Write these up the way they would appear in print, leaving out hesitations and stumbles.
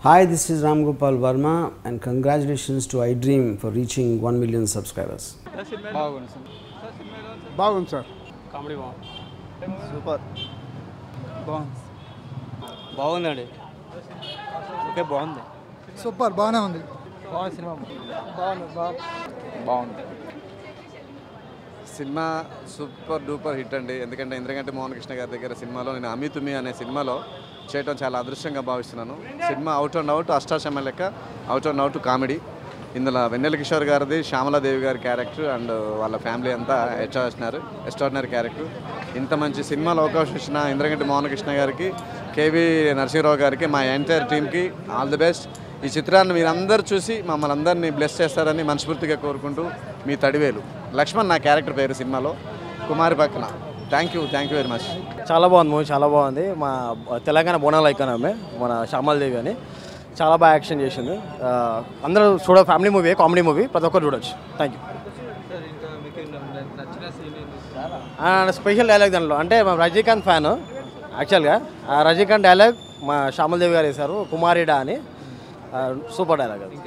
Hi, this is Ram Gopal Verma and congratulations to iDream for reaching 1 million subscribers. బాగుంది sir. Comedy బాగుంది. Super బాగుందండి. Okay బాగుంది. Super బాగానే ఉంది. బాగుంది సినిమా. బాగుంది. సినిమా సూపర్ డూపర్ హిట్ అండి. ఎందుకంటే ఇంద్రగంటి మోహన్ కృష్ణ గారి దగ్గర సినిమాలో నేను అమి తుమి అనే సినిమాలో చేయడం చాలా అదృష్టంగా భావిస్తున్నాను. Cinema out and out Ashta Chamma లెక్క అవుట్ అండ్ అవుట్ కామెడీ. ఇందులో వెన్నెల కిషోర్ గారిది, శ్యామలాదేవి గారి క్యారెక్టర్ అండ్ వాళ్ళ ఫ్యామిలీ అంతా ఎక్స్ట్రాడినరీ క్యారెక్టర్. ఇంత మంచి సినిమాలో అవకాశం ఇచ్చిన ఇంద్రగంటి మోహన్ కృష్ణ గారికి, కేవీ నరసింహరావు గారికి, మా ఎంటైర్ టీమ్కి ఆల్ ది బెస్ట్. ఈ చిత్రాన్ని మీరందరూ చూసి మమ్మల్ని అందరినీ బ్లెస్ చేస్తారని మనస్ఫూర్తిగా కోరుకుంటూ మీ తడివేలు. లక్ష్మణ్ నా క్యారెక్టర్ పేరు సినిమాలో, కుమారి పక్కన. Thank you very much. చాలా బాగుంది మూవీ, చాలా బాగుంది. మా తెలంగాణ బోనాల ఐకాన్ ఆమె మన శ్యామలాదేవి అని చాలా బాగా యాక్షన్ చేసింది. అందరూ ఫ్యామిలీ మూవీ, కామెడీ మూవీ, ప్రతి ఒక్కరు చూడొచ్చు. Thank you. స్పెషల్ డైలాగ్ దాంట్లో అంటే మా రజనీకాంత్ ఫ్యాన్ యాక్చువల్గా. ఆ రజనీకాంత్ డైలాగ్ మా శ్యామలాదేవి గారు వేశారు, కుమారిడా అని. సూపర్ డైలాగ్ అది.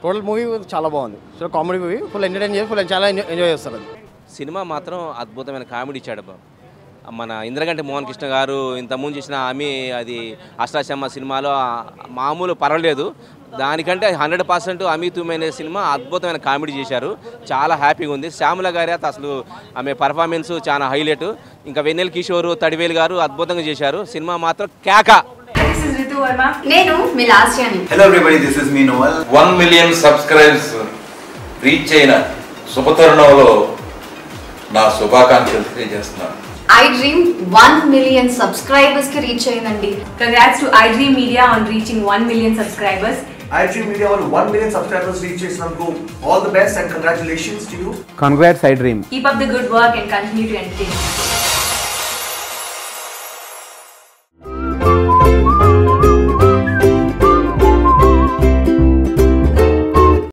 టోటల్ మూవీ చాలా బాగుంది. So comedy movie, full entertain చేసి చాలా ఎంజాయ్ చేస్తారు. అది సినిమా మాత్రం అద్భుతమైన కామెడీ ఇచ్చాడు బాబు. మన ఇంద్రగంటి మోహన్ కృష్ణ గారు ఇంతకుముందు చేసిన ఆమె అది అష్టాచమ్మ సినిమాలో మామూలు పర్వాలేదు, దానికంటే 100% అమీ తుమి అనే సినిమా అద్భుతమైన కామెడీ చేశారు. చాలా హ్యాపీగా ఉంది. శ్యామల గారి అసలు ఆమె పర్ఫార్మెన్స్ చాలా హైలైట్. ఇంకా వెన్నెల కిషోర్, తడివేలు గారు అద్భుతంగా చేశారు. సినిమా మాత్రం కేక. నేను మీ లాస్యాని. Hello everybody, this is me నోవల్. 1 మిలియన్ సబ్స్క్రైబర్స్ రీచ్ అయిన శుభతరుణంలో నా శుభాకాంక్షలు తెలియజేస్తున్నాను. iDream 1 million subscribers కి రీచ్ అయ్యిందండి. Congrats to iDream Media on reaching 1 million subscribers. iDream Media on 1 million subscribers reach చేసినందుకు all the best and congratulations to you. Congrats iDream. Keep up the good work and continue to entertain.